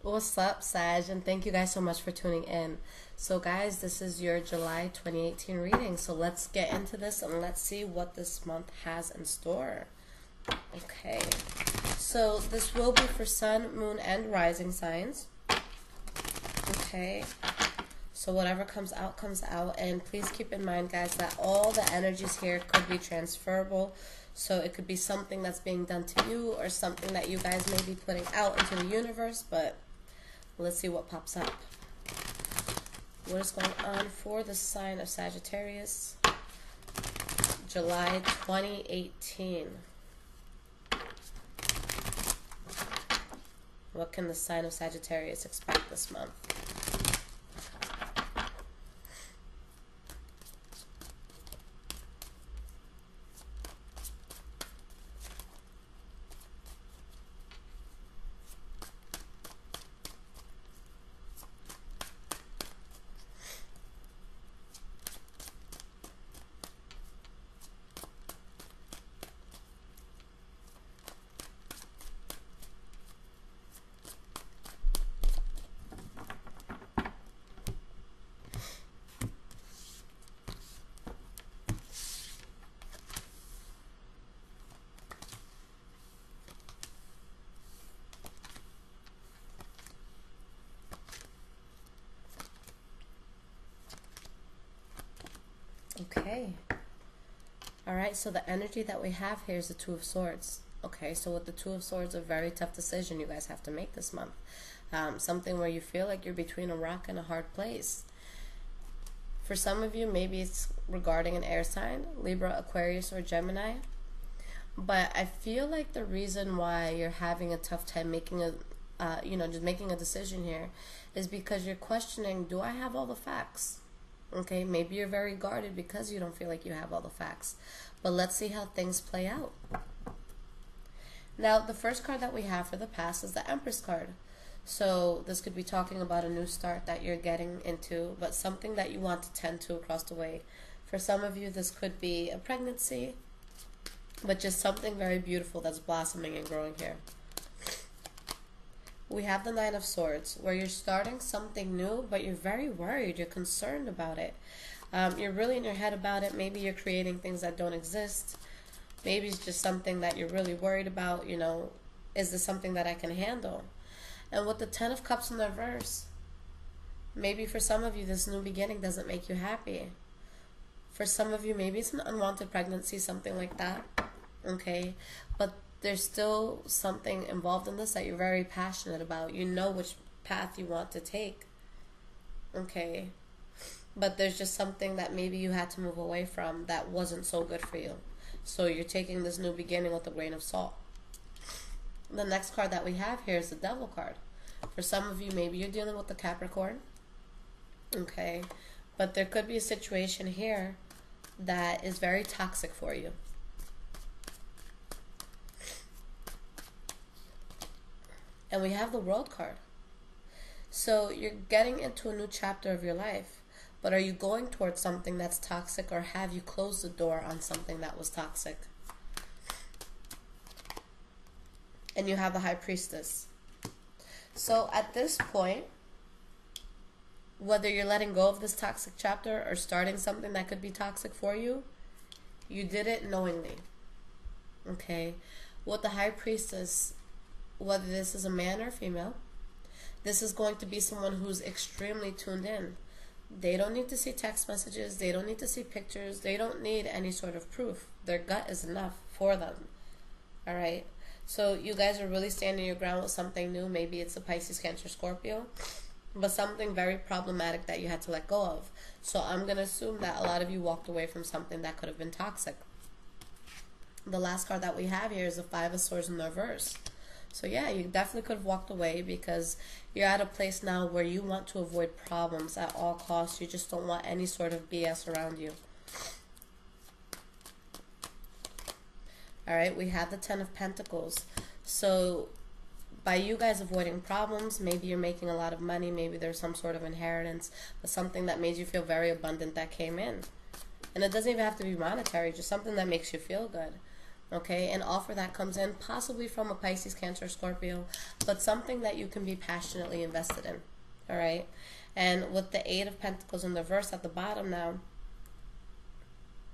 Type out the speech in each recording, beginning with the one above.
What's up, Sag? And thank you guys so much for tuning in. So, guys, this is your July 2018 reading. So, let's get into this and let's see what this month has in store. Okay. So, this will be for Sun, Moon, and Rising signs. Okay. So, whatever comes out, comes out. And please keep in mind, guys, that all the energies here could be transferable. So, it could be something that's being done to you or something that you guys may be putting out into the universe, but let's see what pops up. What is going on for the sign of Sagittarius? July 2018. What can the sign of Sagittarius expect this month? Okay. Alright, so the energy that we have here is the Two of Swords. Okay, so with the Two of Swords, a very tough decision you guys have to make this month. Something where you feel like you're between a rock and a hard place. For some of you, maybe it's regarding an air sign, Libra, Aquarius, or Gemini. But I feel like the reason why you're having a tough time making just making a decision here is because you're questioning, do I have all the facts? Okay, maybe you're very guarded because you don't feel like you have all the facts. But let's see how things play out. Now, the first card that we have for the past is the Empress card. So this could be talking about a new start that you're getting into, but something that you want to tend to across the way. For some of you, this could be a pregnancy, but just something very beautiful that's blossoming and growing here. We have the Nine of Swords, where you're starting something new, but you're very worried. You're concerned about it. You're really in your head about it. Maybe you're creating things that don't exist. Maybe it's just something that you're really worried about. Is this something that I can handle? And with the Ten of Cups in the reverse, maybe for some of you, this new beginning doesn't make you happy. For some of you, maybe it's an unwanted pregnancy, something like that. Okay? But there's still something involved in this that you're very passionate about. You know which path you want to take. Okay? But there's just something that maybe you had to move away from that wasn't so good for you. So you're taking this new beginning with a grain of salt. The next card that we have here is the Devil card. For some of you, maybe you're dealing with the Capricorn. Okay? But there could be a situation here that is very toxic for you. And we have the World card. So you're getting into a new chapter of your life. But are you going towards something that's toxic, or have you closed the door on something that was toxic? And you have the High Priestess. So at this point, whether you're letting go of this toxic chapter or starting something that could be toxic for you, you did it knowingly. Okay? With the High Priestess, whether this is a man or female, this is going to be someone who's extremely tuned in. They don't need to see text messages. They don't need to see pictures. They don't need any sort of proof. Their gut is enough for them. All right? So you guys are really standing your ground with something new. Maybe it's a Pisces, Cancer, Scorpio, but something very problematic that you had to let go of. So I'm going to assume that a lot of you walked away from something that could have been toxic. The last card that we have here is the Five of Swords in the reverse. So yeah, you definitely could have walked away because you're at a place now where you want to avoid problems at all costs. You just don't want any sort of BS around you. Alright, we have the Ten of Pentacles. So by you guys avoiding problems, maybe you're making a lot of money, maybe there's some sort of inheritance, but something that made you feel very abundant that came in. And it doesn't even have to be monetary, just something that makes you feel good. Okay, an offer that comes in possibly from a Pisces, Cancer, Scorpio, but something that you can be passionately invested in. All right, and with the Eight of Pentacles in the reverse at the bottom now,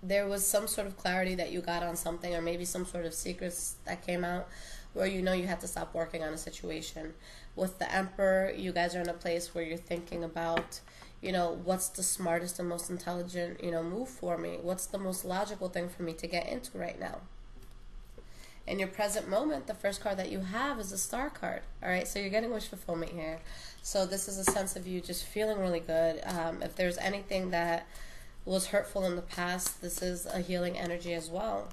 there was some sort of clarity that you got on something, or maybe some sort of secrets that came out where you know you had to stop working on a situation. With the Emperor, you guys are in a place where you're thinking about, you know, what's the smartest and most intelligent, you know, move for me? What's the most logical thing for me to get into right now? In your present moment, the first card that you have is the Star card. All right, so you're getting wish fulfillment here. So this is a sense of you just feeling really good. If there's anything that was hurtful in the past, this is a healing energy as well.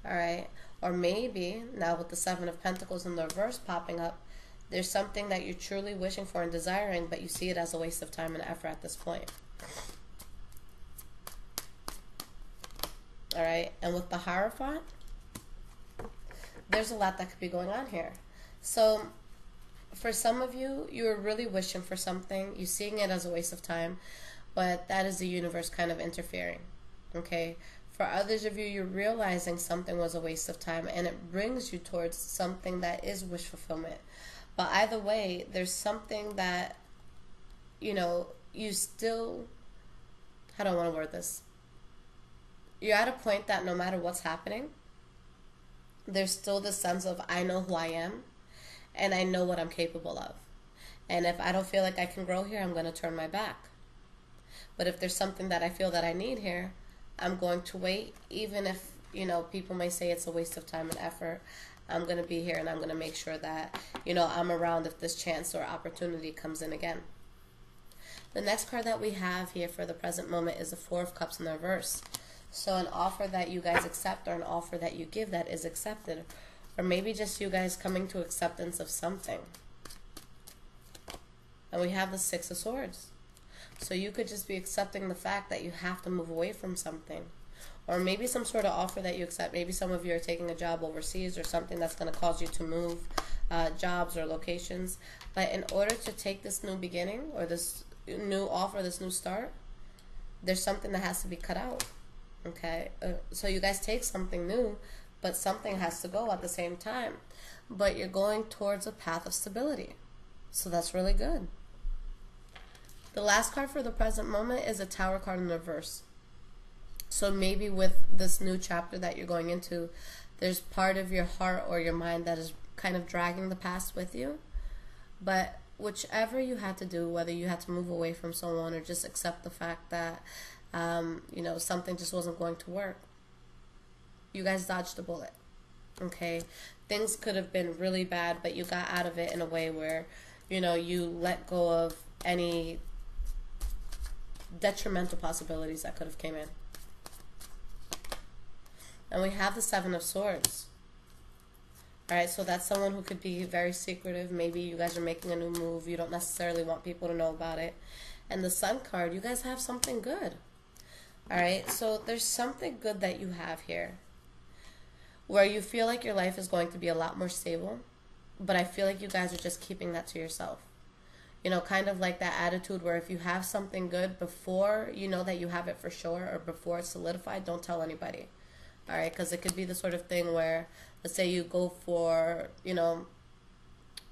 All right, or maybe now with the Seven of Pentacles in the reverse popping up, there's something that you're truly wishing for and desiring, but you see it as a waste of time and effort at this point. All right, and with the Hierophant, there's a lot that could be going on here. So for some of you, you're really wishing for something, you're seeing it as a waste of time, but that is the universe kind of interfering. Okay, for others of you, you're realizing something was a waste of time, and it brings you towards something that is wish fulfillment. But either way, there's something that, you know, you still, how do I want to word this? You're at a point that no matter what's happening, there's still this sense of, I know who I am, and I know what I'm capable of. And if I don't feel like I can grow here, I'm going to turn my back. But if there's something that I feel that I need here, I'm going to wait, even if, you know, people may say it's a waste of time and effort. I'm going to be here, and I'm going to make sure that, you know, I'm around if this chance or opportunity comes in again. The next card that we have here for the present moment is the Four of Cups in the reverse. So an offer that you guys accept, or an offer that you give that is accepted, or maybe just you guys coming to acceptance of something. And we have the Six of Swords. So you could just be accepting the fact that you have to move away from something. Or maybe some sort of offer that you accept. Maybe some of you are taking a job overseas, or something that's going to cause you to move jobs or locations. But in order to take this new beginning, or this new offer, this new start, there's something that has to be cut out. Okay, so you guys take something new, but something has to go at the same time. But you're going towards a path of stability. So that's really good. The last card for the present moment is a Tower card in the reverse. So maybe with this new chapter that you're going into, there's part of your heart or your mind that is kind of dragging the past with you. But whichever you had to do, whether you had to move away from someone or just accept the fact that you know, something just wasn't going to work, you guys dodged a bullet. Okay, things could have been really bad, but you got out of it in a way where, you know, you let go of any detrimental possibilities that could have came in. And we have the Seven of Swords. Alright, so that's someone who could be very secretive. Maybe you guys are making a new move, you don't necessarily want people to know about it. And the Sun card, you guys have something good. Alright, so there's something good that you have here, where you feel like your life is going to be a lot more stable, but I feel like you guys are just keeping that to yourself. You know, kind of like that attitude where if you have something good before you know that you have it for sure, or before it's solidified, don't tell anybody. Alright, because it could be the sort of thing where, let's say you go for, you know,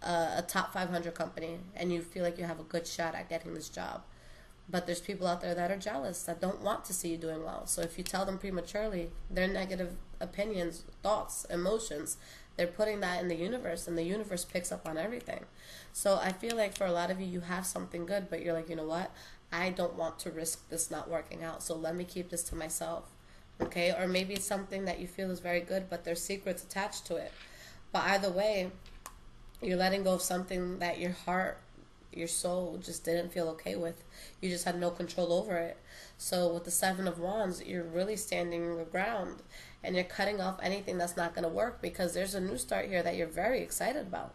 a top 500 company, and you feel like you have a good shot at getting this job. But there's people out there that are jealous, that don't want to see you doing well. So if you tell them prematurely, their negative opinions, thoughts, emotions, they're putting that in the universe, and the universe picks up on everything. So I feel like for a lot of you, you have something good, but you're like, you know what? I don't want to risk this not working out, so let me keep this to myself. Okay? Or maybe it's something that you feel is very good, but there's secrets attached to it. But either way, you're letting go of something that your heart, your soul just didn't feel okay with. You just had no control over it. So with the Seven of Wands, you're really standing your ground, and you're cutting off anything that's not going to work, because there's a new start here that you're very excited about.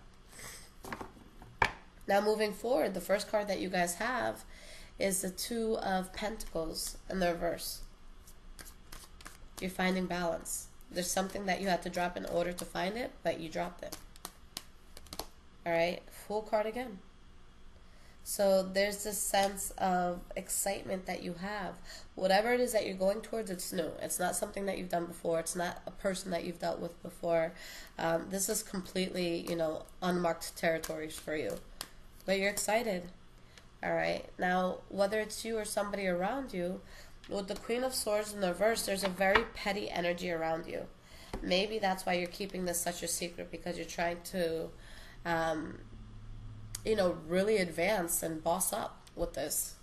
Now moving forward, the first card that you guys have is the Two of Pentacles in the reverse. You're finding balance. There's something that you had to drop in order to find it, but you dropped it. Alright, Fool card again. So there's this sense of excitement that you have. Whatever it is that you're going towards, it's new. It's not something that you've done before. It's not a person that you've dealt with before. This is completely, unmarked territories for you. But you're excited. All right. Now, whether it's you or somebody around you, with the Queen of Swords in the reverse, there's a very petty energy around you. Maybe that's why you're keeping this such a secret, because you're trying to, really advance and boss up with this.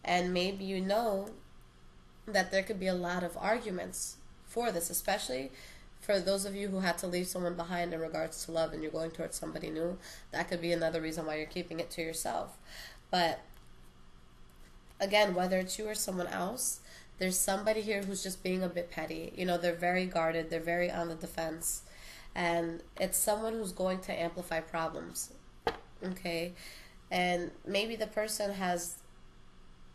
And maybe you know that there could be a lot of arguments for this, especially for those of you who had to leave someone behind in regards to love and you're going towards somebody new. That could be another reason why you're keeping it to yourself. But again, whether it's you or someone else, there's somebody here who's just being a bit petty. They're very guarded, they're very on the defense, and it's someone who's going to amplify problems. Okay? And maybe the person has,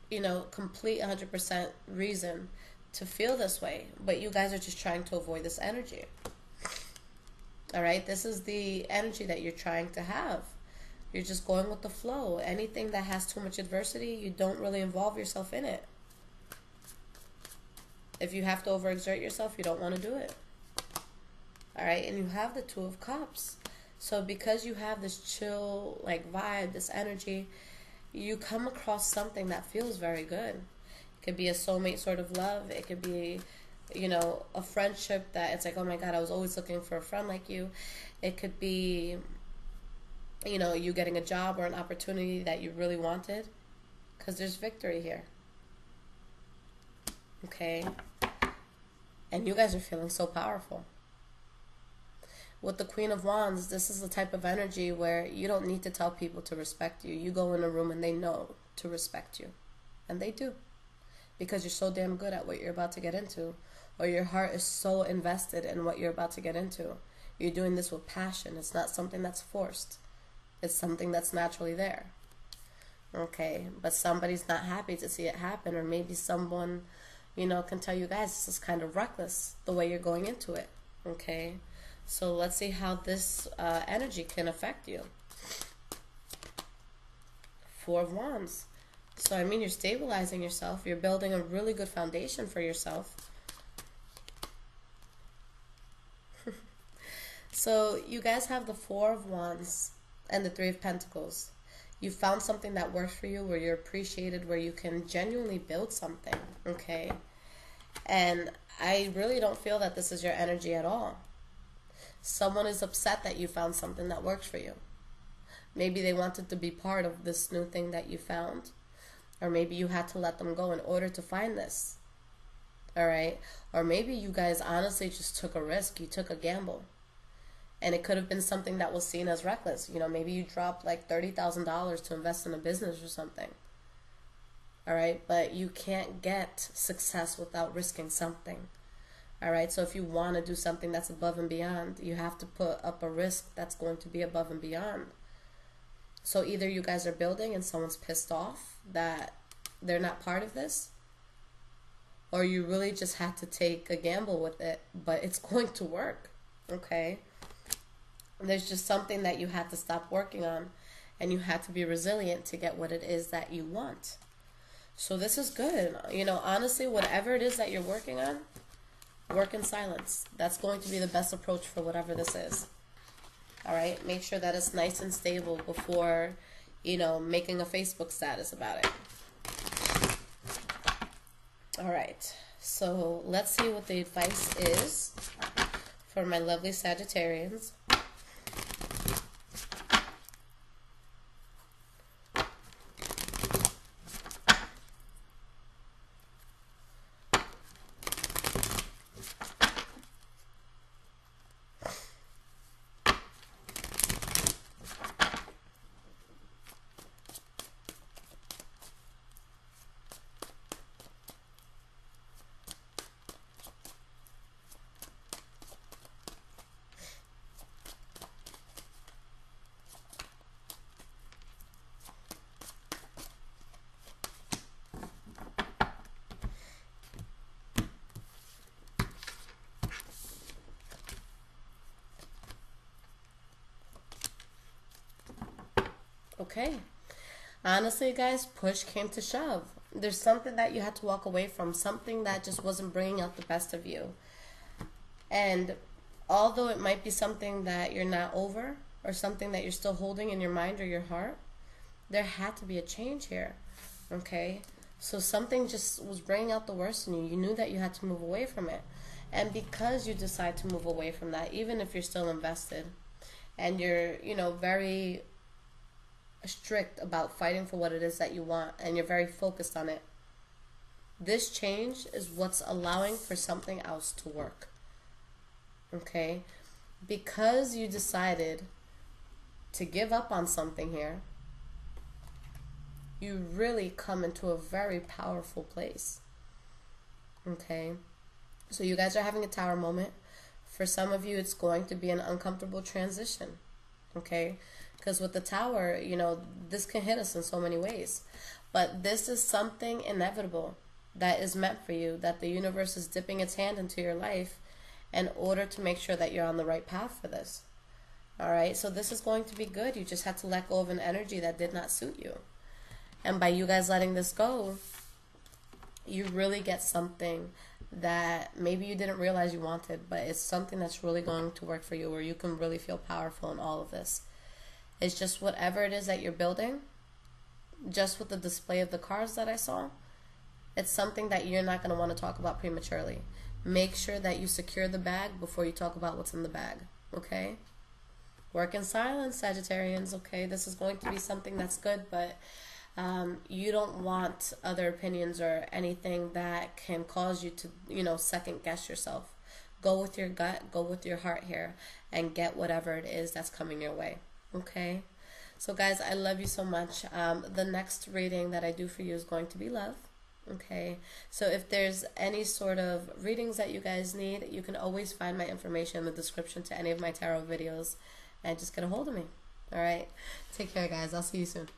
complete 100% reason to feel this way, but you guys are just trying to avoid this energy. All right? This is the energy that you're trying to have. You're just going with the flow. Anything that has too much adversity, you don't really involve yourself in it. If you have to overexert yourself, you don't want to do it. All right? And you have the Two of Cups. So because you have this chill, vibe, this energy, you come across something that feels very good. It could be a soulmate sort of love. It could be, a friendship that it's like, oh my God, I was always looking for a friend like you. It could be, you getting a job or an opportunity that you really wanted, because there's victory here. Okay? And you guys are feeling so powerful. With the Queen of Wands, this is the type of energy where you don't need to tell people to respect you. You go in a room and they know to respect you. And they do. Because you're so damn good at what you're about to get into. Or your heart is so invested in what you're about to get into. You're doing this with passion. It's not something that's forced. It's something that's naturally there. Okay? But somebody's not happy to see it happen. Or maybe someone, can tell you guys this is kind of reckless the way you're going into it. Okay? So let's see how this energy can affect you. Four of Wands. So, you're stabilizing yourself. You're building a really good foundation for yourself. So, you guys have the Four of Wands and the Three of Pentacles. You found something that works for you, where you're appreciated, where you can genuinely build something, okay? And I really don't feel that this is your energy at all. Someone is upset that you found something that works for you. Maybe they wanted to be part of this new thing that you found. Or maybe you had to let them go in order to find this. All right? Or maybe you guys honestly just took a risk. You took a gamble. And it could have been something that was seen as reckless. Maybe you dropped $30,000 to invest in a business or something. All right? But you can't get success without risking something. All right, so if you want to do something that's above and beyond, you have to put up a risk that's going to be above and beyond. So either you guys are building and someone's pissed off that they're not part of this, or you really just have to take a gamble with it, but it's going to work, okay? There's just something that you had to stop working on, and you had to be resilient to get what it is that you want. So this is good. Honestly, whatever it is that you're working on, work in silence. That's going to be the best approach for whatever this is. All right? Make sure that it's nice and stable before, making a Facebook status about it. All right. So let's see what the advice is for my lovely Sagittarians. Okay. Honestly, guys, push came to shove. There's something that you had to walk away from, something that just wasn't bringing out the best of you. And although it might be something that you're not over or something that you're still holding in your mind or your heart, there had to be a change here. Okay? So something just was bringing out the worst in you. You knew that you had to move away from it. And because you decide to move away from that, even if you're still invested and you're, very strict about fighting for what it is that you want and you're very focused on it, this change is what's allowing for something else to work. Okay? Because you decided to give up on something here, you really come into a very powerful place. Okay? So you guys are having a tower moment. For some of you, it's going to be an uncomfortable transition. Okay? Because with the tower, this can hit us in so many ways. But this is something inevitable that is meant for you, that the universe is dipping its hand into your life in order to make sure that you're on the right path for this. All right? So this is going to be good. You just had to let go of an energy that did not suit you. And by you guys letting this go, you really get something that maybe you didn't realize you wanted, but it's something that's really going to work for you, where you can really feel powerful in all of this. It's just whatever it is that you're building, just with the display of the cards that I saw, it's something that you're not going to want to talk about prematurely. Make sure that you secure the bag before you talk about what's in the bag, okay? Work in silence, Sagittarians, okay? This is going to be something that's good, but you don't want other opinions or anything that can cause you to, second guess yourself. Go with your gut, go with your heart here, and get whatever it is that's coming your way. Okay? So guys, I love you so much. The next reading that I do for you is going to be love. Okay? So if there's any sort of readings that you guys need, you can always find my information in the description to any of my tarot videos and just get a hold of me. Alright? Take care, guys. I'll see you soon.